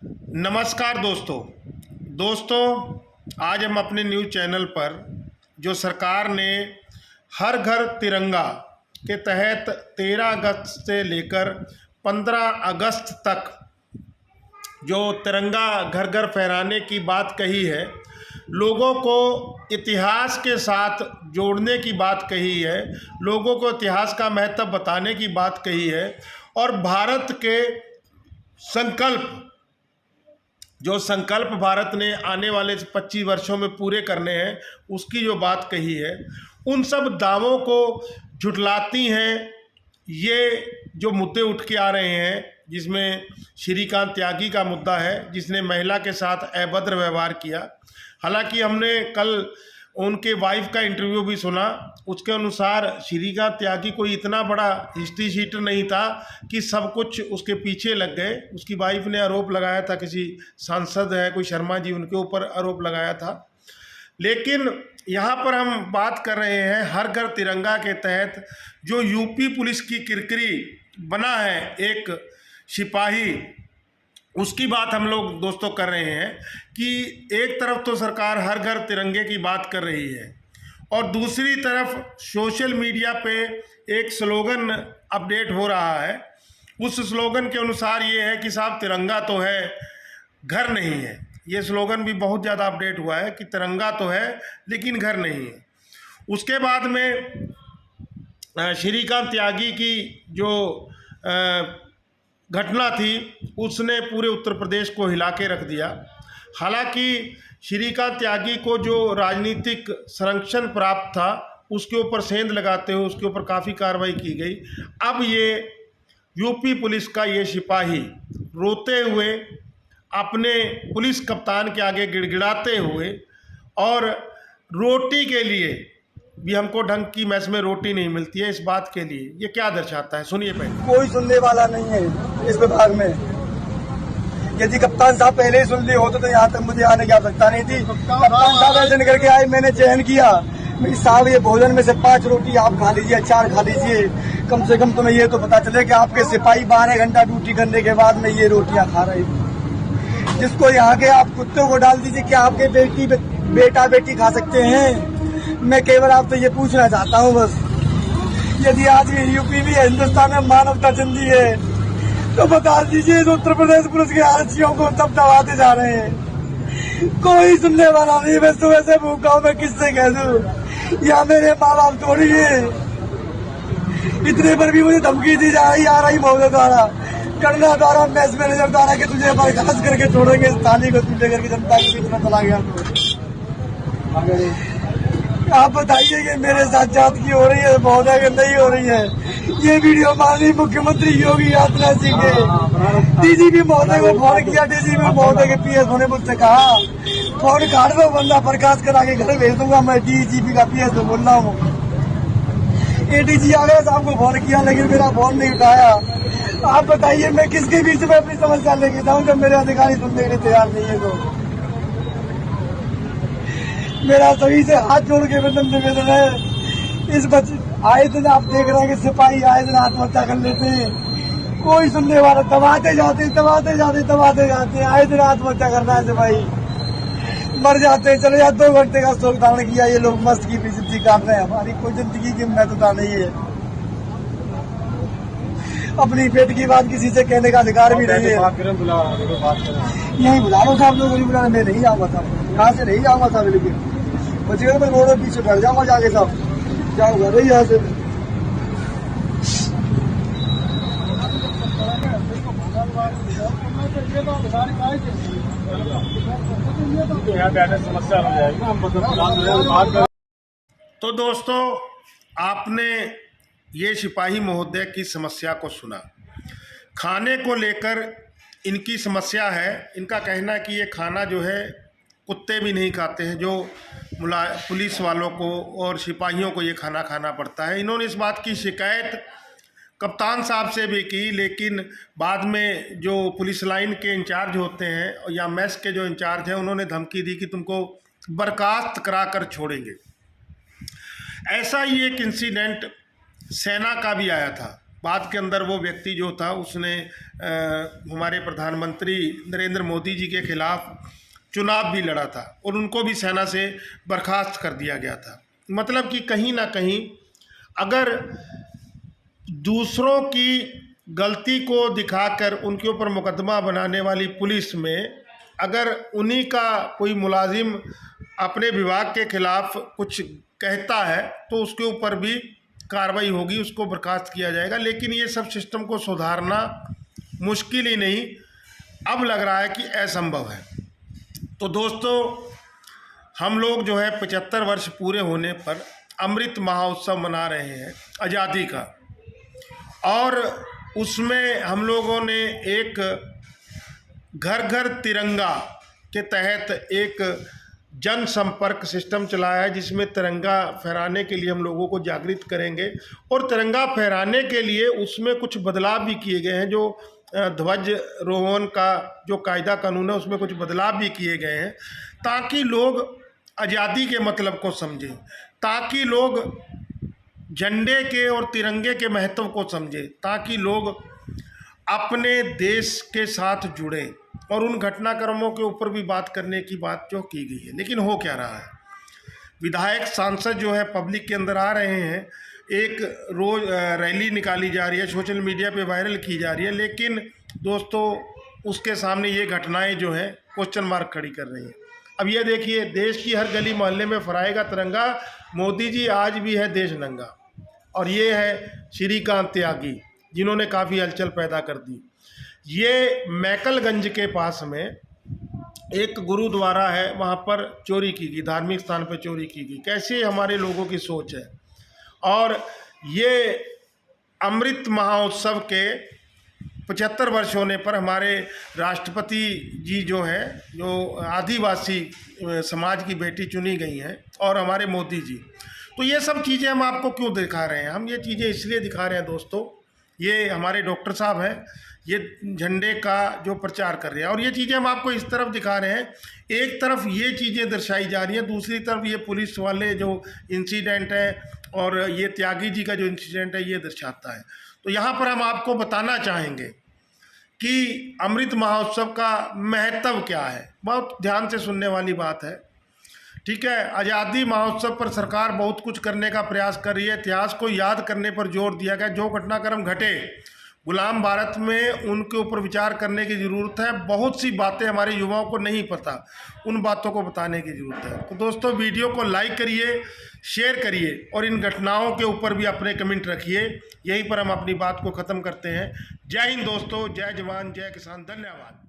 नमस्कार दोस्तों, आज हम अपने न्यूज़ चैनल पर जो सरकार ने हर घर तिरंगा के तहत 13 अगस्त से लेकर 15 अगस्त तक जो तिरंगा घर घर फहराने की बात कही है, लोगों को इतिहास के साथ जोड़ने की बात कही है, लोगों को इतिहास का महत्व बताने की बात कही है और भारत के संकल्प भारत ने आने वाले 25 वर्षों में पूरे करने हैं, उसकी जो बात कही है, उन सब दावों को झुठलाती हैं ये जो मुद्दे उठ के आ रहे हैं, जिसमें श्रीकांत त्यागी का मुद्दा है, जिसने महिला के साथ अभद्र व्यवहार किया। हालांकि हमने कल उनके वाइफ का इंटरव्यू भी सुना, उसके अनुसार श्रीकांत त्यागी कोई इतना बड़ा हिस्ट्री शीटर नहीं था कि सब कुछ उसके पीछे लग गए। उसकी वाइफ ने आरोप लगाया था, किसी सांसद है कोई शर्मा जी, उनके ऊपर आरोप लगाया था। लेकिन यहाँ पर हम बात कर रहे हैं हर घर तिरंगा के तहत जो यूपी पुलिस की किरकिरी बना है एक सिपाही, उसकी बात हम लोग दोस्तों कर रहे हैं कि एक तरफ तो सरकार हर घर तिरंगे की बात कर रही है और दूसरी तरफ सोशल मीडिया पे एक स्लोगन अपडेट हो रहा है। उस स्लोगन के अनुसार ये है कि साहब तिरंगा तो है, घर नहीं है। ये स्लोगन भी बहुत ज़्यादा अपडेट हुआ है कि तिरंगा तो है लेकिन घर नहीं है। उसके बाद में श्रीकांत त्यागी की जो घटना थी, उसने पूरे उत्तर प्रदेश को हिला के रख दिया। हालांकि श्रीकांत त्यागी को जो राजनीतिक संरक्षण प्राप्त था, उसके ऊपर सेंध लगाते हुए उसके ऊपर काफ़ी कार्रवाई की गई। अब ये यूपी पुलिस का ये सिपाही रोते हुए अपने पुलिस कप्तान के आगे गिड़गिड़ाते हुए और रोटी के लिए भी, हमको ढंग की मैस में रोटी नहीं मिलती है, इस बात के लिए ये क्या दर्शाता है, सुनिए पहले। कोई सुनने वाला नहीं है इस विभाग में। यदि कप्तान साहब पहले ही सुन लिए होते तो यहाँ तक मुझे आने की आवश्यकता नहीं थी। कप्तान साहब ऐसे निकल के आए, मैंने चयन किया, साहब ये भोजन में से 5 रोटी आप खा लीजिए, 4 खा लीजिए, कम से कम तुम्हें ये तो पता चले कि आपके सिपाही 12 घंटा ड्यूटी करने के बाद में ये रोटियां खा रहे थे। जिसको यहाँ के आप कुत्तों को डाल दीजिए, क्या आपके बेटा बेटी खा सकते हैं? मैं केवल आपसे ये पूछना चाहता हूँ बस, यदि आज ये यूपी भी हिंदुस्तान में मानवता जिंदी है तो बता दीजिए इस उत्तर प्रदेश पुलिस के आरक्षियों को तब दबाते जा रहे हैं। कोई सुनने वाला नहीं। मैं सुबह से भूखा हूँ, मैं किससे कह दूँ? या मेरे माँ बाप थोड़ी है। इतने पर भी मुझे धमकी दी जा रही RI महोदय द्वारा, करना द्वारा, मैच मैनेजर द्वारा कि तुझे बर्खास्त करके छोड़ेंगे इस थाली को, तू लेकर के जनता के बीच में चला गया तो। आप बताइए कि मेरे साथ जात की हो रही है, महोदय की नहीं हो रही है। ये वीडियो माननीय मुख्यमंत्री योगी आदित्यनाथ जी के डीजीपी महोदय को फोन किया, डीजीपी महोदय के PS होने मुझसे कहा फोन काट दो वरना बर्खास्त करा के घर भेज दूंगा। मैं डीजीपी का PS बोल रहा हूँ। ADG आ गया, साहब को फोन किया लेकिन मेरा फोन नहीं उठाया। आप बताइए मैं किसके बीच में अपनी समस्या लेके जाऊँ जब मेरे अधिकारी सुनने के लिए तैयार नहीं है? तो मेरा सभी से हाथ जोड़ के निवेदन है, इस बच्चे आए दिन आप देख रहे हैं कि सिपाही आए दिन आत्महत्या कर लेते हैं। कोई सुनने वाला, दबाते जाते हैं, आए दिन आत्महत्या करना है सिपाही, मर जाते हैं। चले जाते 2 घंटे का शोक धारण किया, ये लोग मस्त की जिंदगी काट रहे हैं। हमारी कोई जिंदगी की महत्वता नहीं है। अपनी पेट की बात किसी से कहने का अधिकार भी नहीं है। यही बुला लो साहब, लोग नहीं बुला, मैं नहीं आऊंगा साहब, कहाँ से नहीं जाऊंगा साहब, लेकिन बचेगा मैं रोड पीछे बैठ जाऊंगा जाके साहब, जाऊंगा नहीं यहाँ से। तो दोस्तों, आपने ये सिपाही महोदय की समस्या को सुना। खाने को लेकर इनकी समस्या है। इनका कहना है कि ये खाना जो है कुत्ते भी नहीं खाते हैं, जो पुलिस वालों को और सिपाहियों को ये खाना खाना पड़ता है। इन्होंने इस बात की शिकायत कप्तान साहब से भी की, लेकिन बाद में जो पुलिस लाइन के इंचार्ज होते हैं या मेस के जो इंचार्ज हैं, उन्होंने धमकी दी कि तुमको बर्खास्त करा कर छोड़ेंगे। ऐसा ही एक इंसिडेंट सेना का भी आया था। बाद के अंदर वो व्यक्ति जो था उसने हमारे प्रधानमंत्री नरेंद्र मोदी जी के खिलाफ चुनाव भी लड़ा था और उनको भी सेना से बर्खास्त कर दिया गया था। मतलब कि कहीं ना कहीं अगर दूसरों की गलती को दिखाकर उनके ऊपर मुकदमा बनाने वाली पुलिस में अगर उन्हीं का कोई मुलाजिम अपने विभाग के खिलाफ कुछ कहता है तो उसके ऊपर भी कार्रवाई होगी, उसको बर्खास्त किया जाएगा। लेकिन ये सब सिस्टम को सुधारना मुश्किल ही नहीं, अब लग रहा है कि असंभव है। तो दोस्तों, हम लोग जो है 75 वर्ष पूरे होने पर अमृत महोत्सव मना रहे हैं आज़ादी का, और उसमें हम लोगों ने एक घर घर तिरंगा के तहत एक जन संपर्क सिस्टम चलाया है, जिसमें तिरंगा फहराने के लिए हम लोगों को जागृत करेंगे। और तिरंगा फहराने के लिए उसमें कुछ बदलाव भी किए गए हैं। जो ध्वजारोहण का जो कायदा कानून है उसमें कुछ बदलाव भी किए गए हैं, ताकि लोग आज़ादी के मतलब को समझें, ताकि लोग झंडे के और तिरंगे के महत्व को समझें, ताकि लोग अपने देश के साथ जुड़ें और उन घटनाक्रमों के ऊपर भी बात करने की बात जो की गई है। लेकिन हो क्या रहा है, विधायक सांसद जो है पब्लिक के अंदर आ रहे हैं, एक रोज़ रैली निकाली जा रही है, सोशल मीडिया पे वायरल की जा रही है, लेकिन दोस्तों उसके सामने ये घटनाएं जो हैं क्वेश्चन मार्क खड़ी कर रही हैं। अब ये देखिए, देश की हर गली मोहल्ले में फहराएगा तिरंगा, मोदी जी आज भी है देश नंगा। और ये है श्रीकांत त्यागी, जिन्होंने काफ़ी हलचल पैदा कर दी। ये मैकलगंज के पास में एक गुरुद्वारा है, वहाँ पर चोरी की गई, धार्मिक स्थान पर चोरी की गई। कैसे हमारे लोगों की सोच है। और ये अमृत महोत्सव के 75 वर्ष होने पर हमारे राष्ट्रपति जी जो है, जो आदिवासी समाज की बेटी चुनी गई हैं, और हमारे मोदी जी, तो ये सब चीज़ें हम आपको क्यों दिखा रहे हैं? हम ये चीज़ें इसलिए दिखा रहे हैं दोस्तों, ये हमारे डॉक्टर साहब हैं, ये झंडे का जो प्रचार कर रहे हैं, और ये चीज़ें हम आपको इस तरफ दिखा रहे हैं। एक तरफ ये चीज़ें दर्शाई जा रही हैं, दूसरी तरफ ये पुलिस वाले जो इंसिडेंट है और ये त्यागी जी का जो इंसिडेंट है ये दर्शाता है। तो यहाँ पर हम आपको बताना चाहेंगे कि अमृत महोत्सव का महत्व क्या है। बहुत ध्यान से सुनने वाली बात है, ठीक है। आज़ादी महोत्सव पर सरकार बहुत कुछ करने का प्रयास कर रही है। इतिहास को याद करने पर जोर दिया गया। जो घटनाक्रम घटे गुलाम भारत में, उनके ऊपर विचार करने की ज़रूरत है। बहुत सी बातें हमारे युवाओं को नहीं पता, उन बातों को बताने की ज़रूरत है। तो दोस्तों, वीडियो को लाइक करिए, शेयर करिए, और इन घटनाओं के ऊपर भी अपने कमेंट रखिए। यहीं पर हम अपनी बात को ख़त्म करते हैं। जय हिंद दोस्तों, जय जवान, जय किसान, धन्यवाद।